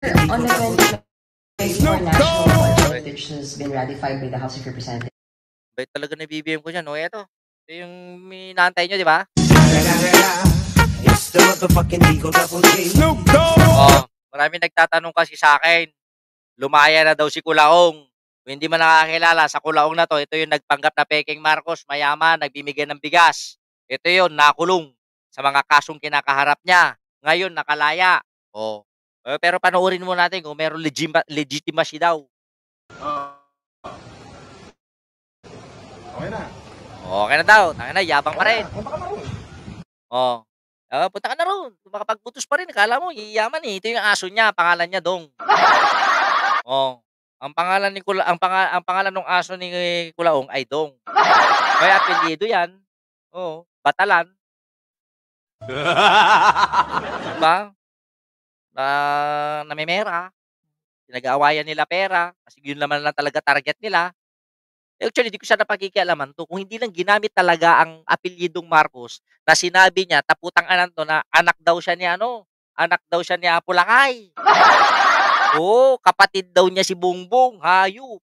On the 2024 national budget, which has been ratified by the House of Representatives. Bait talaga na BBM ko dyan. O, eto. Ito yung inaantay nyo, di ba? Oh, marami nagtatanong kasi sa akin. Lumaya na daw si Kulaong. Kung hindi man nakakilala sa Kulaong na to, ito yung nagpanggap na Peking Marcos, mayaman, nagbibigay ng bigas. Ito yun, nakulong sa mga kasong kinakaharap niya. Ngayon, nakalaya. Oh. Pero panoorin mo natin kung meron legitimacy daw. Okay na. Okay na daw. Tangina, yabang pa rin. Oh. Punta ka na ron. Makapagputos pa rin. Akala mo, iyaman eh. Ito yung aso niya. Pangalan niya, Dong. Oh. Ang pangalan ng aso ni Kulaong ay Dong. May apelyido yan. Oh. Batalan. Diba? Namimera. Pinag-aawayan nila pera. Kasi yun naman lang talaga target nila. Actually, di ko siya napakikialaman to. Kung hindi lang ginamit talaga ang apelyidong Marcos na sinabi niya, taputang anan to na anak daw siya ni anak daw siya ni Apo Lakay. Oo, kapatid daw niya si Bongbong, hayop.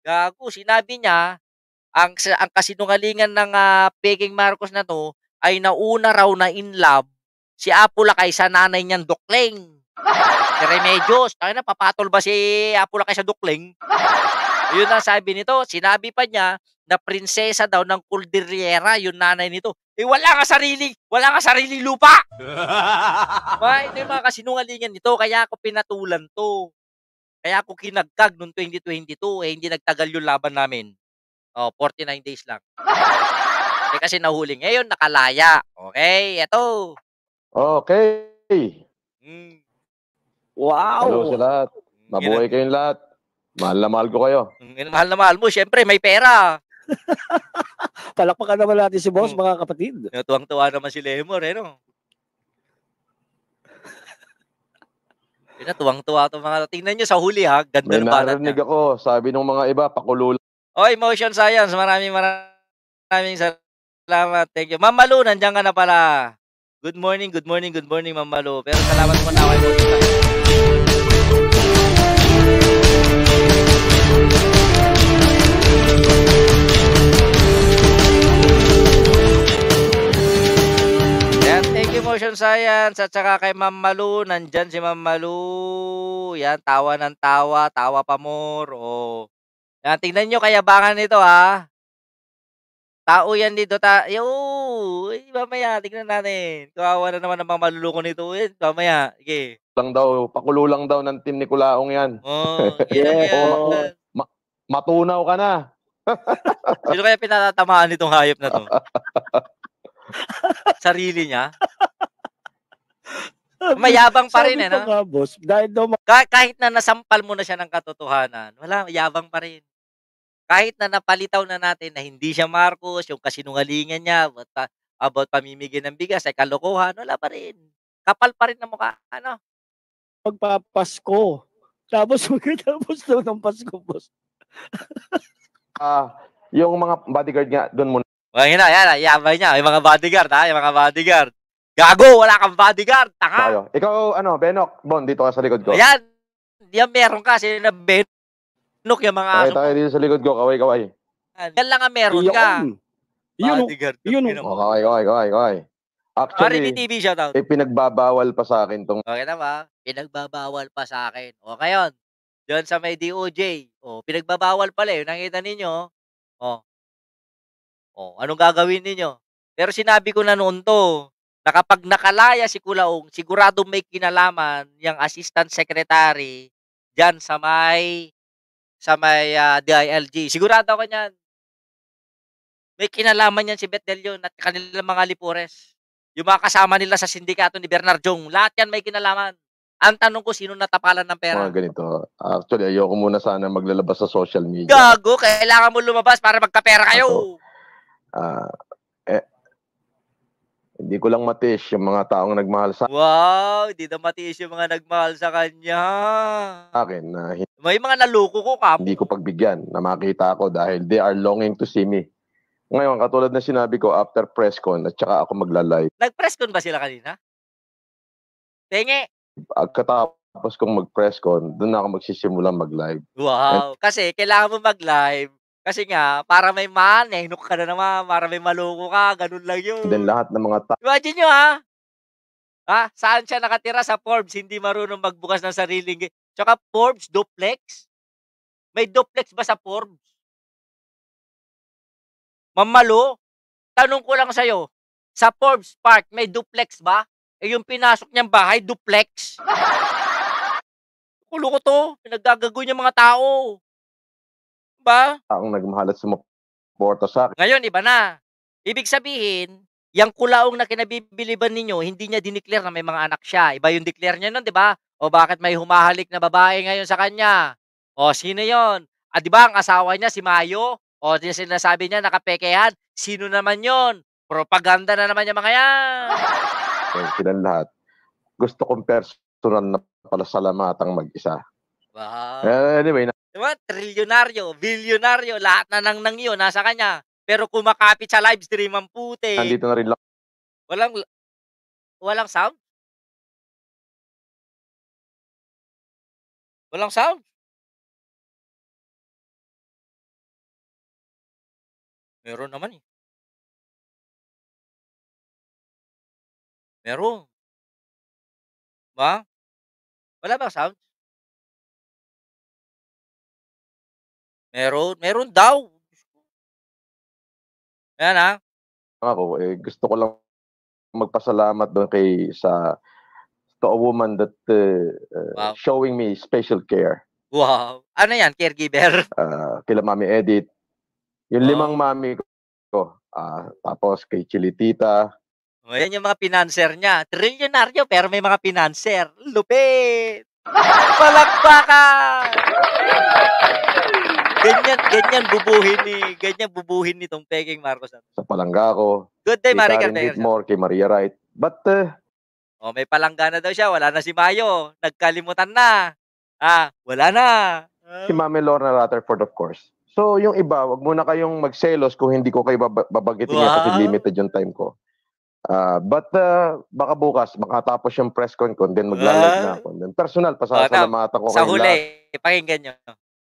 Gago, sinabi niya, ang kasinungalingan ng Peking Marcos na to ay nauna raw na in love si Apo Lakay sa nanay niyang Dukleng. Si Remedios, tayo na, papatol ba si Apo Lakay sa Dukleng? Yun ang sabi nito. Sinabi pa niya na prinsesa daw ng Cordillera yung nanay nito. Wala nga sariling lupa. Ito yung mga kasinungalingan nito. Kaya ako pinatulan to. Kaya ako kinagkag noong 2022. Hindi nagtagal yung laban namin. 49 days lang. Kasi nahuli. Ngayon, nakalaya. Okay, eto. Okay. Wow. Hello sa lahat. Mabuhay kayong lahat. Mahal na mahal ko kayo. Mahal na mahal mo. Siyempre, may pera. Palakpakan naman natin si boss, mga kapatid. Tuwang-tuwa naman si Lemor, no? Tuwang-tuwa ito mga. Tingnan nyo sa huli, ha? Ganda ng banat niya. May narinig ako. Sabi ng mga iba, pakulo. Emotion Science. Maraming salamat. Thank you. Ma'am Malu, nandiyan ka na pala. Good morning, Ma'am Malu. Pero salamat po na kayo. Emotion Science at saka kay Ma'am Malu, nandyan si Ma'am Malu. Yan, tawa ng tawa, tawa pa more. Oh. Yan, tingnan nyo kayabangan nito, ha. Tao yan dito. Mamaya, tingnan natin. Kawawa na naman ang mga maluluko nito. Mamaya, sige. Pakulo lang daw ng team ni Kulaong yan. Yan. Matunaw ka na. Sino kaya pinatatamaan nitong hayop na to? Sarili niya? Mayabang pa rin, no? Boss, dahil daw kahit na nasampal mo na siya ng katotohanan, wala, yabang pa rin. Kahit na napalitaw na natin na hindi siya Marcos, yung kasinungalingan niya about pamimigay ng bigas ay kalokohan, wala pa rin. Kapal pa rin na mukha, ano? Pagpapasko. Tapos magkatapos daw ng Pasko, boss. Yung mga bodyguard nga, doon muna. Yan, yabang niya. Yung mga bodyguard, ha? Yung mga bodyguard. Gago, wala kang bodyguard. Tanga. Ikaw, Benok, Bon, dito ka sa likod ko. Ayan. Yan, meron ka. Sino na Benok yung mga aso. Tayo dito sa likod ko, kaway. Yan lang ang meron ka. Bodyguard. Yun. Kaway. Actually, TV shoutout. Pinagbabawal pa sa akin tong. Okay na ba? Pinagbabawal pa sa akin. O, ngayon, doon sa may DOJ. Pinagbabawal pala eh. Nakita ninyo. Anong gagawin ninyo? Pero sinabi ko na noon to, na kapag nakalaya si Kulaong, sigurado may kinalaman yung assistant secretary dyan sa may DILG. Sigurado ako niyan. May kinalaman yan si Beth De Leon at kanilang mga Lipures. Yung mga kasama nila sa sindikato ni Bernardong. Lahat yan may kinalaman. Ang tanong ko, sino natapalan ng pera? Mga ganito. Actually, ayoko muna sana maglalabas sa social media. Gago, kailangan mo lumabas para magkapera kayo. Hindi ko lang matiis yung mga taong nagmahal sa Wow, hindi na matiis yung mga nagmahal sa kanya. akin na May mga naloko ko, kamo. hindi ko pagbigyan na makita ako dahil they are longing to see me. Ngayon, katulad na sinabi ko, after press con, at saka ako magla-live. Nag-press con ba sila kanina? Tenge. Pagkatapos kong mag-press con, doon na ako magsisimulang mag-live. Wow! Kasi kailangan mo mag-live. Kasi nga, para may manenok ka na naman, para may maloko ka, ganun lang And then yun. lahat ng mga Imagine nyo ha, saan siya nakatira sa Forbes, hindi marunong magbukas ng sariling Tsaka Forbes, duplex? May duplex ba sa Forbes? Mamalo, tanong ko lang sa'yo, sa Forbes Park, may duplex ba? Eh yung pinasok niyang bahay, duplex. Kulo ko to, pinaggagago niya mga tao. Ba? taong nagmahal at sumuporta sa akin. Ngayon, iba na. Ibig sabihin, yung kulaong na kinabibiliban ninyo, hindi niya dineclare na may mga anak siya. Iba yung declare niya nun, di ba? O bakit may humahalik na babae ngayon sa kanya? O sino yon? Di ba ang asawa niya si Mayo? O di sinasabi niya nakapekehan? Sino naman yon? Propaganda na naman yung mga yan. Silang lahat. Gusto kong personal na palasalamatang mag-isa. Wow. Anyway, Diba? Trilyonaryo, bilyonaryo, lahat na nang yun, nasa kanya. Pero kumakapit sa live stream ang puti. nandito na rin lang Walang sound? Walang sound? Meron naman eh. Meron. Ba? Wala bang sound? Meron daw. Ayan ako. Gusto ko lang magpasalamat doon to a woman that Wow. showing me special care. Wow. Ano yan, caregiver? Kila Mami Edith. Yung Wow. 5 mami ko. Tapos kay Chilitita. O, yan yung mga pinanser niya. Trilyonaryo pero may mga pinanser. Lupit! Palakpakan! Ganyan bubuhin nitong Pegeng Marcos. Sa palangga ko. Good day, Kay Marie Karen Carpenter. Whitmore, kay Maria Wright. But May palangga na daw siya. Wala na si Mayo. Nagkalimutan na. Wala na. si Mami Lorna Rutherford, of course. So, yung iba, wag muna kayong magselos kung hindi ko kayo babagitin yan kasi Wow. limited yung time ko. But baka bukas, makatapos yung press con then magla-live na ako. Then personal, pasasalamatan ko Sa kayong lahat. huli, pakinggan nyo.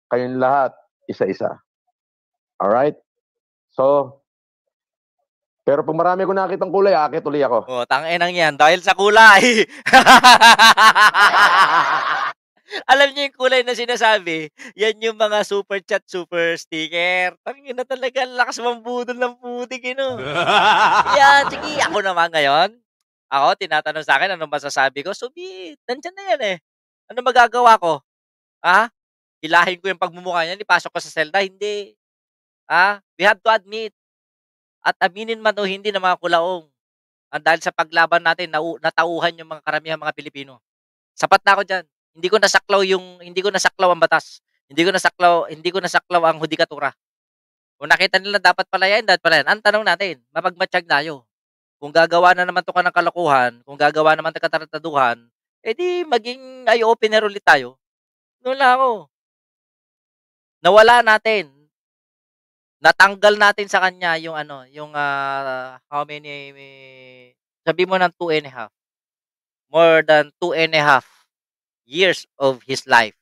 Kayong lahat, isa-isa. Alright? So, pero pag marami ko nakitang kulay, akit uli ako. Tanginang yan. Dahil sa kulay. Alam niyo yung kulay na sinasabi, yan yung mga super chat, super sticker. Tangin na talaga, lakas mambudol ng putik, Yan, sige, ako naman ngayon. Ako, tinatanong sa akin, anong masasabi ko? Subit, nandyan na yan eh. Ano magagawa ko? Hilahin ko yung pagmumukha niyan, ipasok ko sa selda? Hindi. We have to admit, at aminin man o hindi ng mga kulaong, dahil sa paglaban natin, natauhan yung mga karamihan mga Pilipino. Sapat na ako dyan. Hindi ko nasaklaw ang batas. Hindi ko nasaklaw ang hudikatura. Kung nakita nila dapat pala yan. Ang tanong natin, mapagmatsyag tayo. Kung gagawa na naman to ka ng kalokohan, kung gagawa naman ng katarataduhan, edi maging eye-opener ulit tayo. Doon lang ako. Nawala natin. Natanggal natin sa kanya yung how many, sabi mo ng 2.5. More than 2.5 years of his life.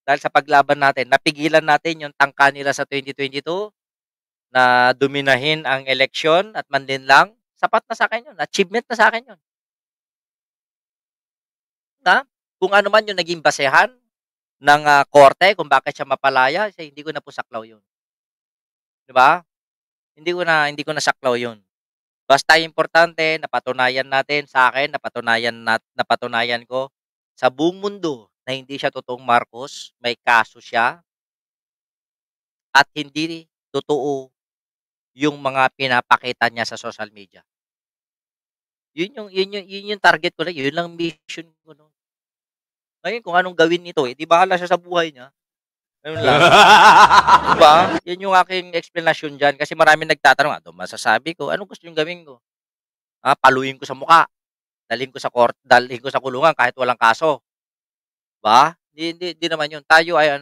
Dahil sa paglaban natin, napigilan natin yung tangka nila sa 2022 na dominahin ang eleksyon at manlinlang. Sapat na sa akin yun. Achievement na sa akin yun. Kung ano man yung naging basehan ng korte, kung bakit siya mapalaya, hindi ko na po saklaw yun. Diba? Hindi ko na saklaw yun. Basta importante, napatunayan natin sa akin, napatunayan ko sa buong mundo na hindi siya totoong Marcos, may kaso siya, at hindi totoo yung mga pinapakita niya sa social media. Yun yung target ko lang, yun lang mission ko no. Ngayon kung anong gawin nito, di bahala siya sa buhay niya. Ayun lang. Diba? Yan yung aking explanation dyan kasi maraming nagtatanong, masasabi ko, anong gusto yung gawin ko? Paluin ko sa mukha. Dalhin ko sa kulungan kahit walang kaso. Ba? Hindi naman yun. Tayo ay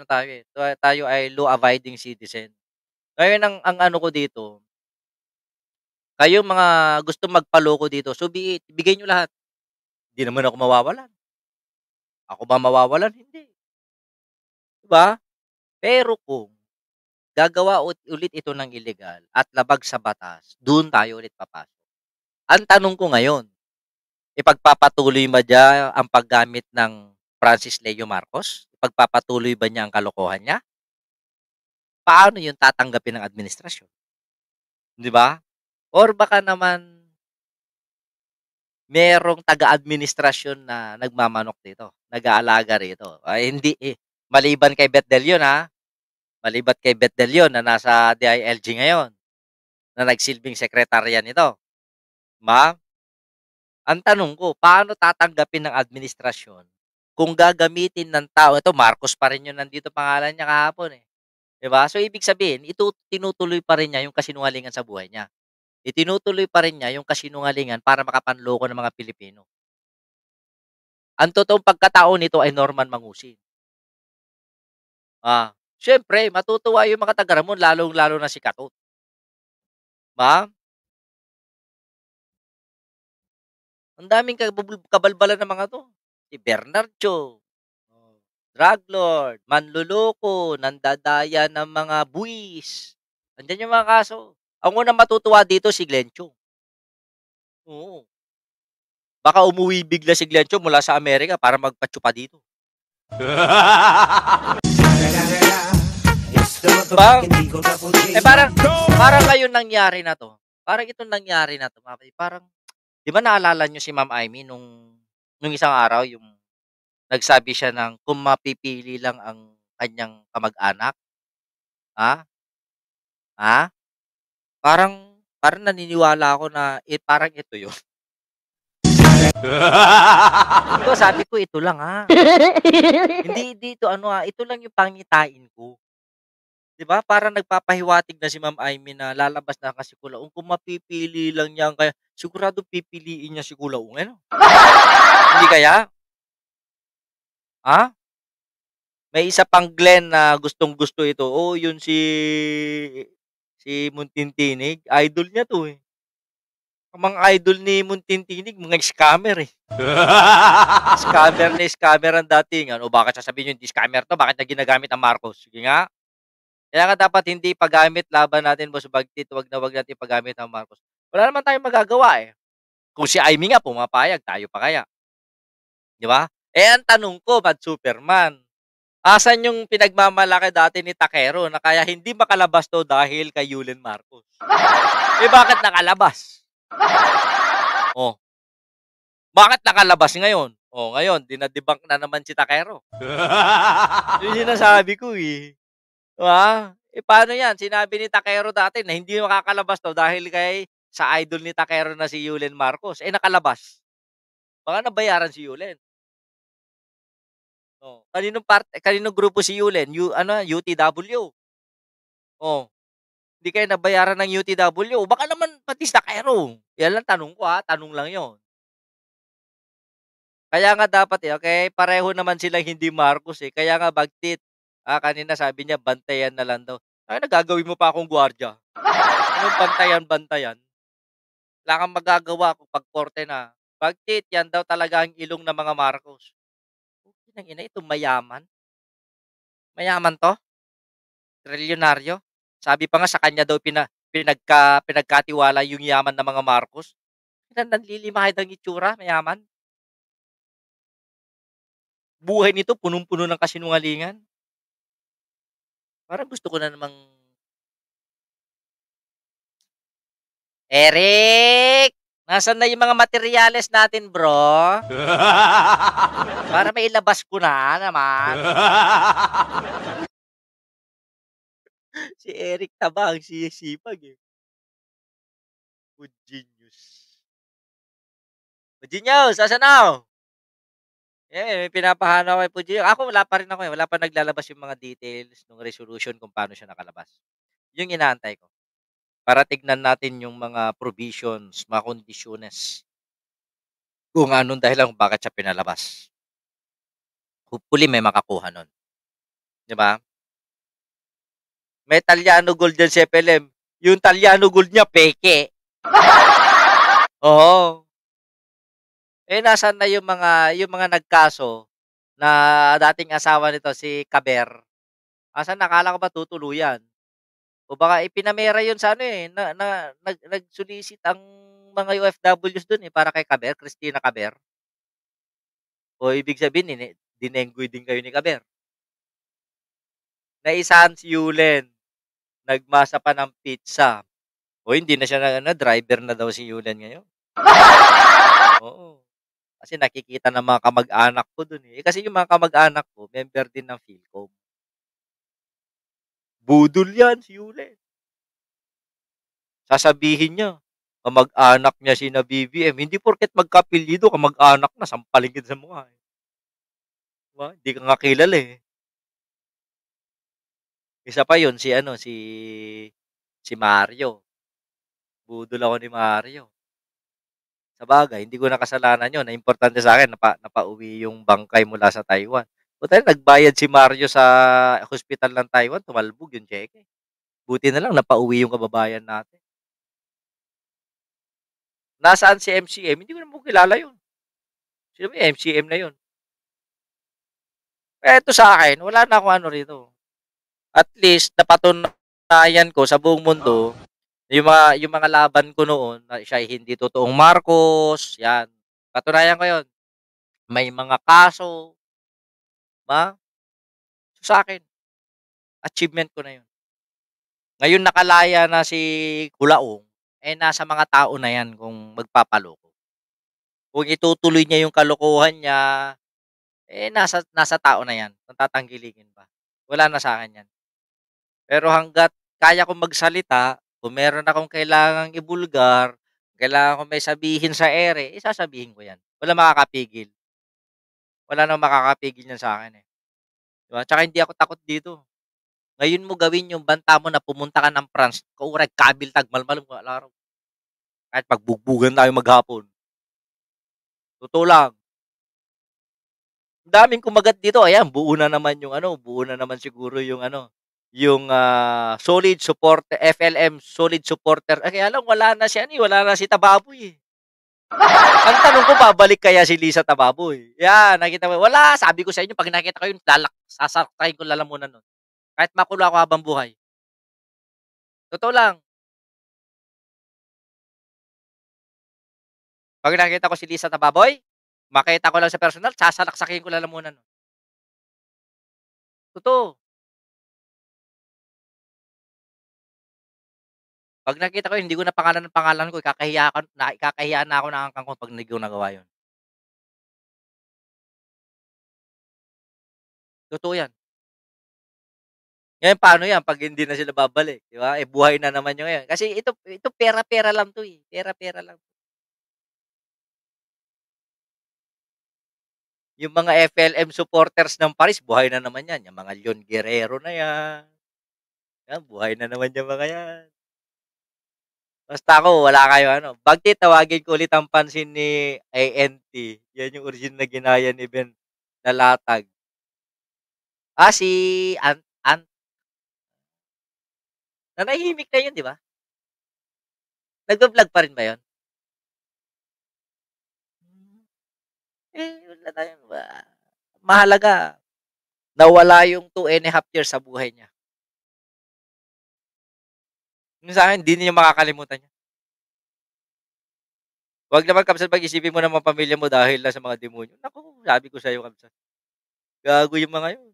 tayo ay law-abiding citizen. Ngayon ang ano ko dito, kayo mga gusto magpaloko dito, so be it, ibigay nyo lahat. Hindi naman ako mawawalan. Ako ba mawawalan? Hindi. 'Di ba? Pero kung gagawa ulit ito ng illegal at labag sa batas, dun tayo ulit papasok. Ang tanong ko ngayon, ipagpapatuloy ba niya ang paggamit ng Francis Leo Marcos? Ipagpapatuloy ba niya ang kalokohan niya? Paano yun tatanggapin ng administrasyon? 'Di ba? Or baka naman merong taga-administrasyon na nagmamanok dito, nag-aalaga rito. Ay hindi, maliban kay Beth De Leon, maliban kay Beth De Leon na nasa DILG ngayon, na nagsilbing sekretarya nito, 'di ba? Ang tanong ko, paano tatanggapin ng administrasyon kung gagamitin ng tao, ito Marcos pa rin yung nandito pangalan niya kahapon, 'di ba? So ibig sabihin, ito tinutuloy pa rin niya yung kasinungalingan sa buhay niya. Itinutuloy pa rin niya yung kasinungalingan para makapanloko ng mga Pilipino. Ang totoong pagkatao nito ay Norman Mangusin. Siyempre matutuwa yung mga taga Ramon lalong-lalo na si Katot, 'ba? Ang daming kabalbalan ng mga 'to. Si Bernardo, drug lord, manloloko, nandadaya ng mga buwis. Andiyan yung mga kaso. Ang unang matutuwa dito si Glenn Chong. Oo. Baka umuwi bigla si Glenn Chong mula sa Amerika para magpa-tsupa dito. Parang ngayon nangyari na 'to. Parang itong nangyari na 'to, parang 'di ba naalala niyo si Ma'am Amy nung isang araw yung nagsabi siya ng kung mapipili lang ang kanyang kamag-anak, ha? Ha? Parang parang naniniwala ako na, parang ito yun. Sabi ko ito lang, Hindi dito ano, ito lang yung pangitain ko. 'Di ba parang nagpapahiwatig na si Ma'am Amy na lalabas na kasi Kulaong kung mapipili lang niya kaya siguradong pipiliin niya si Kulaong ano? Hindi kaya? May isa pang Glenn na gustong-gusto ito, yun si Muntintinig, idol niya 'to, Ang mga idol ni Muntintinig mga scammer, Scammer na scammer ang datingan. O bakit sasabihin niyo hindi scammer 'to, bakit niya ginagamit ang Marcos? Sige nga. Kaya nga dapat hindi ipagamit laban natin Boss Bagtit, wag na wag natin ipagamit ang Marcos. Wala naman tayong magagawa, Kung si Amy nga pumapayag, tayo pa kaya? 'Di ba? Ang tanong ko, Bad Superman, asan yung pinagmamalaki dati ni Takero na kaya hindi makalabas 'to dahil kay Yulen Marcos? Bakit nakalabas? Oh, bakit nakalabas ngayon? Ngayon dina-debunk na naman si Takero. Yun sinasabi ko, 'Di ba? Paano 'yan? Sinabi ni Takero dati na hindi makakalabas 'to dahil sa idol ni Takero na si Yulen Marcos, nakalabas. Baka nabayaran si Yulen. Kaninong grupo si Yulen? UTW. Hindi kayo nabayaran ng UTW. Baka naman pati sa Takero. Yan lang tanong ko, tanong lang 'yon. Kaya nga dapat, okay, pareho naman silang hindi Marcos, Kaya nga Bagtit, kanina sabi niya bantayan na lang daw. Ay, nagagawin mo pa akong gwardiya. Anong bantayan-bantayan? Wala kang magagawa kung pagkorte na. Bagtit, yan daw talaga ang ilong ng mga Marcos. Putang ina, ito mayaman. Mayaman 'to? Trilyonaryo? Sabi pa nga sa kanya daw pinagkatiwala yung yaman ng mga Marcos. Nanlilimahid ang itsura, mayaman. Buhay nito punong-puno ng kasinungalingan. Parang gusto ko na namang Eric! Nasaan na yung mga materyales natin, bro? Para mailabas ko na naman. Si Eric Tabang, sipag Good genius. Good genius, asan na? May pinapahana ko kay Puji. Ako wala pa rin ako, wala pa naglalabas yung mga details ng resolution kung paano siya nakalabas. Yung inaantay ko. Para tignan natin yung mga provisions, mga kondisyones. Kung anong dahilan kung bakit siya pinalabas. Hopefully may makakuha nun. 'Di ba? May Talyano Gold dyan si FLM. Yung Talyano Gold niya, peke. Oo. Eh, nasaan na yung mga nagkaso na dating asawa nito si Kaber? Asan na? Akala ko ba tutuluyan? O baka ipinamera yun sa ano, eh, nag-solicit ang mga OFWs dun, eh, para kay Kaber, Christina Kaber. O ibig sabihin dinenggoy din kayo ni Kaber. Naisahan si Yulen, nagmasa pa ng pizza. O hindi na siya driver na daw si Yulen ngayon. Oo. Kasi nakikita ng mga kamag-anak ko dun, eh. Kasi yung mga kamag-anak ko, member din ng Philcom. Budol yan si Yulen. Sasabihin niya, kamag-anak niya sina BBM. Hindi porket magkapelyido, kamag-anak na, sampalin kita sa mukha. Eh. Diba? Hindi ka nga kilala eh. Isa pa yun, si Mario. Budol ako ni Mario. Sabagay, hindi ko na kasalanan yun. Ang importante sa akin, napauwi yung bangkay mula sa Taiwan. Buti nagbayad si Mario sa hospital ng Taiwan, tumalbog yung cheque. Buti na lang, napauwi yung kababayan natin. Nasaan si MCM? Hindi ko naman kilala yun. Sino ba yung MCM na yun? Eto sa akin, wala na akong ano rito. At least, napatunayan ko sa buong mundo, yung mga laban ko noon, na siya ay hindi totoong Marcos, yan. Patunayan ko yun. May mga kaso, ba? So, sa akin, achievement ko na yun. Ngayon nakalaya na si Kulaong, eh nasa mga tao na yan kung magpapaloko. Kung itutuloy niya yung kalokohan niya, eh nasa tao na yan kung tatanggilikin ba. Wala na sa akin yan. Pero hangga't kaya kong magsalita, kung meron akong kailangang ibulgar, kailangan kong may sabihin sa ere, sasabihin ko yan. Wala makakapigil. Wala nang makakapigil yan sa akin eh. Diba? Tsaka hindi ako takot dito. Ngayon mo gawin yung banta mo na pumunta ka ng France, kaurag, kabil, tagmalmalong, laro. Kahit pagbugbugan tayo maghapon. Totoo lang. Ang daming kumagat dito. Ayan, buo na naman siguro yung solid supporter, FLM solid supporter. Kaya lang wala na wala na si Tababoy eh. Ang tanong ko, babalik kaya si Lisa Tababoy? Yan, nakita mo. Wala, sabi ko sa inyo, pag nakita ko yun, sasaktahin ko lalamunan nun. Kahit makulo ako habang buhay. Totoo lang. Pag nakita ko si Lisa Tababoy, makita ko lang sa personal, sasalaksakin ko lalamunan nun. Totoo. Pag nakita ko hindi ko na pangalan ko, ikakahiya na ako ng angkan ko pag hindi ko nagawa yun. Totoo yan. Ngayon paano yan pag hindi na sila babalik, di ba? Eh, buhay na naman yun ngayon. Kasi ito pera-pera lang to eh. Pera-pera lang. Yung mga FLM supporters ng Paris, buhay na naman yan. Yung mga Leon Guerrero na yan. Yan, buhay na naman yung mga yan. Basta ako, wala kayo Bagti, tawagin ko ulit ang pansin ni ANT. Yan yung original na ginaya ni Ben Nalatag. Si Ant. Nanahimik na yun, di ba? Nagba-vlog pa rin ba yun? Wala tayong mahalaga. Nawala yung 2.5 years sa buhay niya. Yung sa akin, hindi niya makakalimutan niya. Huwag naman, Kamsat, pag-isipin mo naman pamilya mo dahil lang sa mga demonyo. Naku, sabi ko sa'yo, Kamsat. Gago yung mga yun.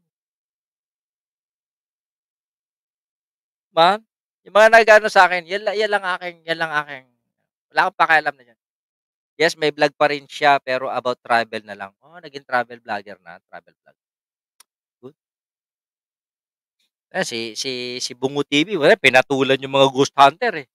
Ma'am, yung mga nag-ano sa akin, yan lang aking, wala akong pakialam na yan. Yes, may vlog pa rin siya, pero about travel na lang. Naging travel vlogger na, travel vlog. Good. Si Bungo TV, pinatulan yung mga ghost hunter eh.